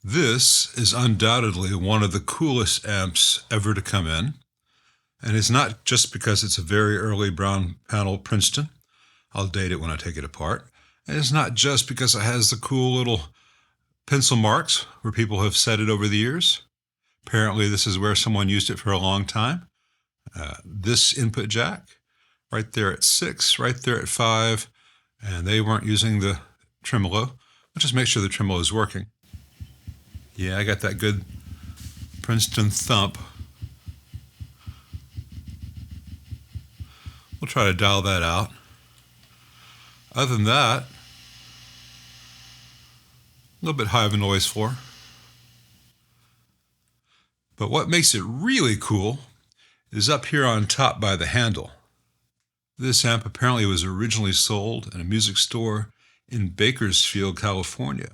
This is undoubtedly one of the coolest amps ever to come in. And it's not just because it's a very early brown panel Princeton. I'll date it when I take it apart. And it's not just because it has the cool little pencil marks where people have set it over the years. Apparently this is where someone used it for a long time. This input jack, right there at 6, right there at 5, and they weren't using the tremolo. I'll just make sure the tremolo is working. Yeah, I got that good Princeton thump. We'll try to dial that out. Other than that, a little bit high of a noise floor. But what makes it really cool is up here on top by the handle. This amp apparently was originally sold in a music store in Bakersfield, California.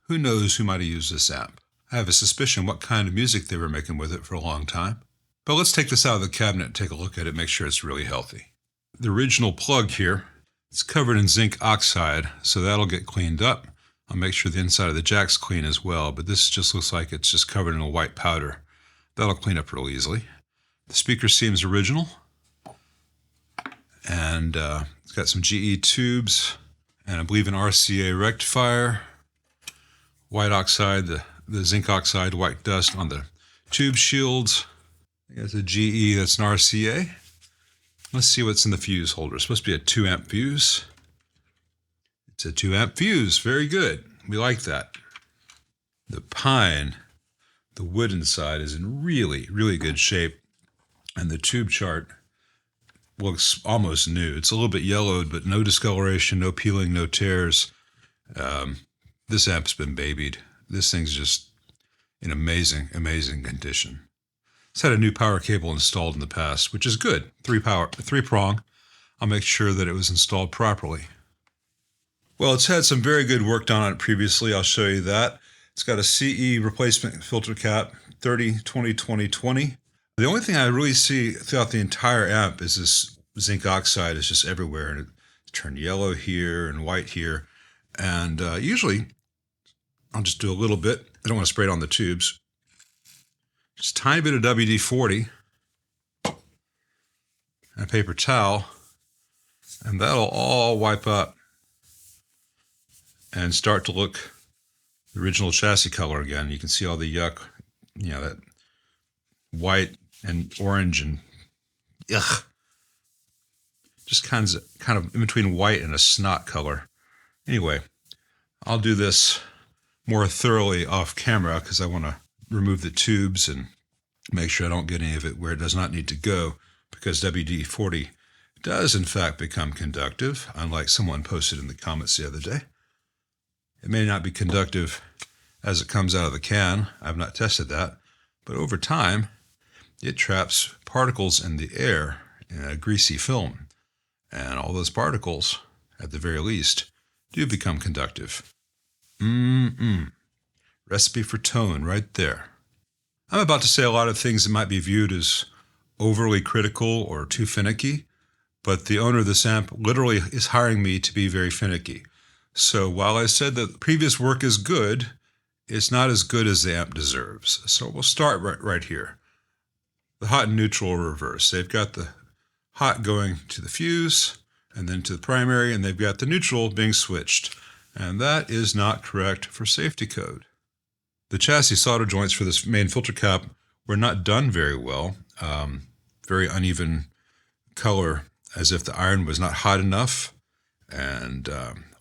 Who knows who might have used this amp? I have a suspicion what kind of music they were making with it for a long time. But let's take this out of the cabinet and take a look at it, make sure it's really healthy. The original plug here, it's covered in zinc oxide, so that'll get cleaned up. I'll make sure the inside of the jack's clean as well, but this just looks like it's just covered in a white powder. That'll clean up real easily. The speaker seems original, and it's got some GE tubes, and I believe an RCA rectifier. White oxide, the zinc oxide, white dust on the tube shields. There's a GE, that's an RCA. Let's see what's in the fuse holder. It's supposed to be a 2 amp fuse. It's a 2 amp fuse, very good. We like that. The pine, the wood inside is in really, really good shape. And the tube chart looks almost new. It's a little bit yellowed, but no discoloration, no peeling, no tears. This amp's been babied. This thing's just in amazing, amazing condition. It's had a new power cable installed in the past, which is good. 3-prong. I'll make sure that it was installed properly. Well, it's had some very good work done on it previously. I'll show you that. It's got a CE replacement filter cap, 30-20-20-20. The only thing I really see throughout the entire amp is this zinc oxide is just everywhere, and it turned yellow here and white here. And usually, I'll just do a little bit. I don't want to spray it on the tubes. Just a tiny bit of WD-40 and a paper towel, and that'll all wipe up and start to look the original chassis color again. You can see all the yuck, you know, that white and orange and ugh. Just kind of in between white and a snot color. Anyway, I'll do this more thoroughly off camera because I want to remove the tubes and make sure I don't get any of it where it does not need to go, because WD-40 does in fact become conductive, unlike someone posted in the comments the other day. It may not be conductive as it comes out of the can. I've not tested that, but over time it traps particles in the air in a greasy film, and all those particles, at the very least, do become conductive. Recipe for tone right there. I'm about to say a lot of things that might be viewed as overly critical or too finicky, but the owner of this amp literally is hiring me to be very finicky. So while I said that previous work is good, it's not as good as the amp deserves. So we'll start right here. The hot and neutral are reversed. They've got the hot going to the fuse and then to the primary, and they've got the neutral being switched. And that is not correct for safety code. The chassis solder joints for this main filter cap were not done very well. Very uneven color, as if the iron was not hot enough, and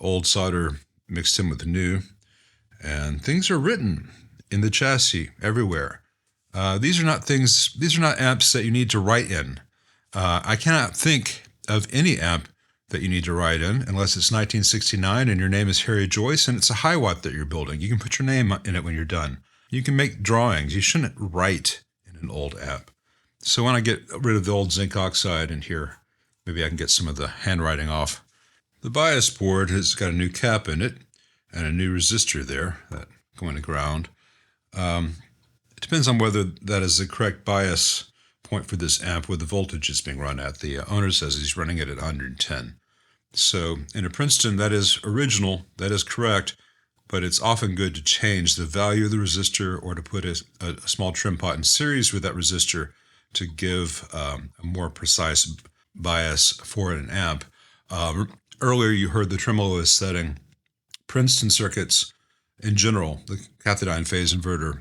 old solder mixed in with the new. And things are written in the chassis everywhere. These are not amps that you need to write in. I cannot think of any amp that you need to write in unless it's 1969 and your name is Harry Joyce and it's a high watt that you're building. You can put your name in it when you're done. You can make drawings. You shouldn't write in an old amp. So when I get rid of the old zinc oxide in here, maybe I can get some of the handwriting off. The bias board has got a new cap in it and a new resistor there that going to ground. It depends on whether that is the correct bias point for this amp with the voltage it's being run at. The owner says he's running it at 110. So in a Princeton, that is original, that is correct, but it's often good to change the value of the resistor or to put a small trim pot in series with that resistor to give a more precise bias for an amp. Earlier you heard the tremolo is setting. Princeton circuits in general, the cathodione phase inverter,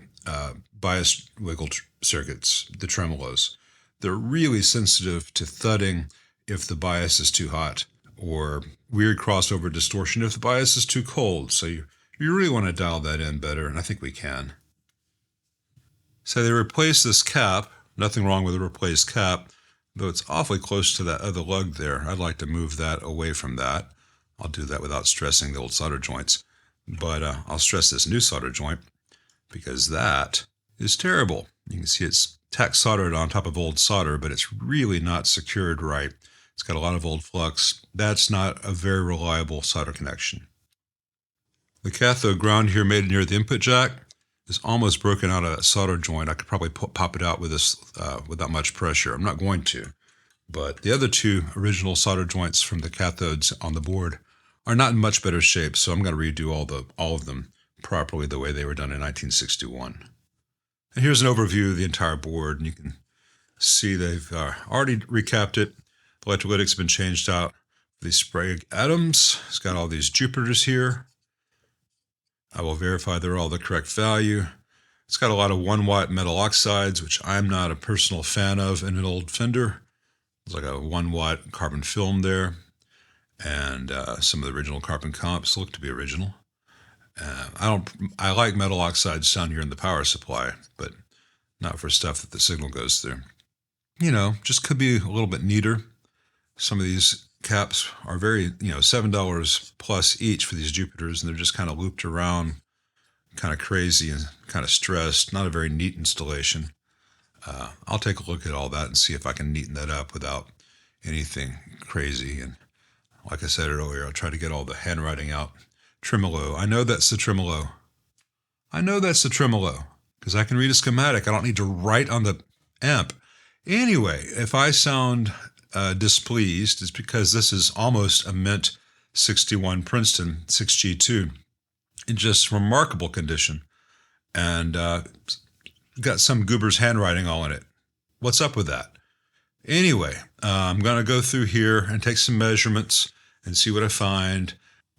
bias wiggle circuits, the tremolos, they're really sensitive to thudding if the bias is too hot, or weird crossover distortion if the bias is too cold. So you really want to dial that in better, and I think we can. So they replaced this cap. Nothing wrong with a replaced cap, though it's awfully close to that other lug there. I'd like to move that away from that. I'll do that without stressing the old solder joints. But I'll stress this new solder joint because that is terrible. You can see it's tack soldered on top of old solder, but it's really not secured right. It's got a lot of old flux. That's not a very reliable solder connection. The cathode ground here made near the input jack is almost broken out of that solder joint. I could probably pop it out with this without much pressure. I'm not going to. But the other two original solder joints from the cathodes on the board are not in much better shape, so I'm going to redo all of them properly the way they were done in 1961. And here's an overview of the entire board, and you can see they've already recapped it. The electrolytics have been changed out. These spray atoms, it's got all these Jupiters here. I will verify they're all the correct value. It's got a lot of 1 watt metal oxides, which I'm not a personal fan of in an old Fender. There's like a 1 watt carbon film there. And some of the original carbon comps look to be original. I like metal oxides down here in the power supply, but not for stuff that the signal goes through. You know, just could be a little bit neater. Some of these caps are very, $7 plus each for these Jupiters, and they're just kind of looped around, kind of crazy and kind of stressed. Not a very neat installation. I'll take a look at all that and see if I can neaten that up without anything crazy. And like I said earlier, I'll try to get all the handwriting out. Tremolo. I know that's the tremolo. Because I can read a schematic. I don't need to write on the amp. Anyway, if I sound displeased, it's because this is almost a mint 61 Princeton 6G2 in just remarkable condition. And got some goober's handwriting all in it. What's up with that? Anyway, I'm going to go through here and take some measurements and see what I find.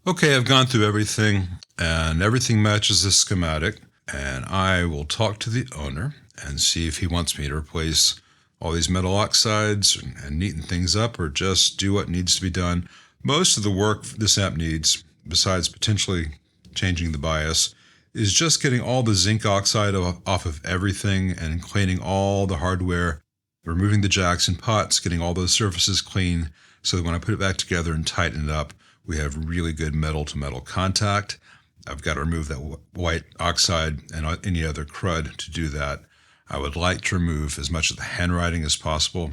Okay, I've gone through everything, and everything matches the schematic, and I will talk to the owner and see if he wants me to replace all these metal oxides and neaten things up, or just do what needs to be done. Most of the work this amp needs, besides potentially changing the bias, is just getting all the zinc oxide off of everything and cleaning all the hardware, removing the jacks and pots, getting all those surfaces clean, so that when I put it back together and tighten it up, we have really good metal-to-metal contact. I've got to remove that white oxide and any other crud to do that. I would like to remove as much of the handwriting as possible.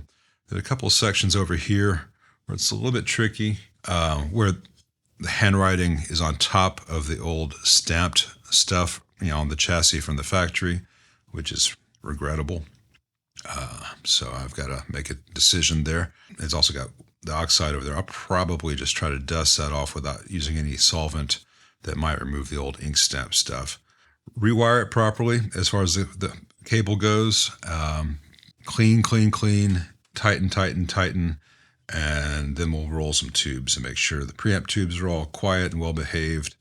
There are a couple of sections over here where it's a little bit tricky, where the handwriting is on top of the old stamped stuff, on the chassis from the factory, which is regrettable. So I've got to make a decision there. It's also got the oxide over there. I'll probably just try to dust that off without using any solvent that might remove the old ink stamp stuff. Rewire it properly as far as the cable goes. Clean, tighten, and then we'll roll some tubes and make sure the preamp tubes are all quiet and well behaved,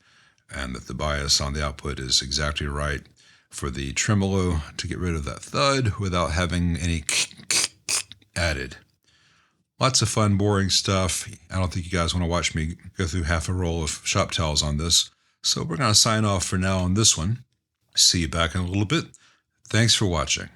and that the bias on the output is exactly right for the tremolo to get rid of that thud without having any added. Lots of fun, boring stuff. I don't think you guys want to watch me go through half a roll of shop towels on this. So we're going to sign off for now on this one. See you back in a little bit. Thanks for watching.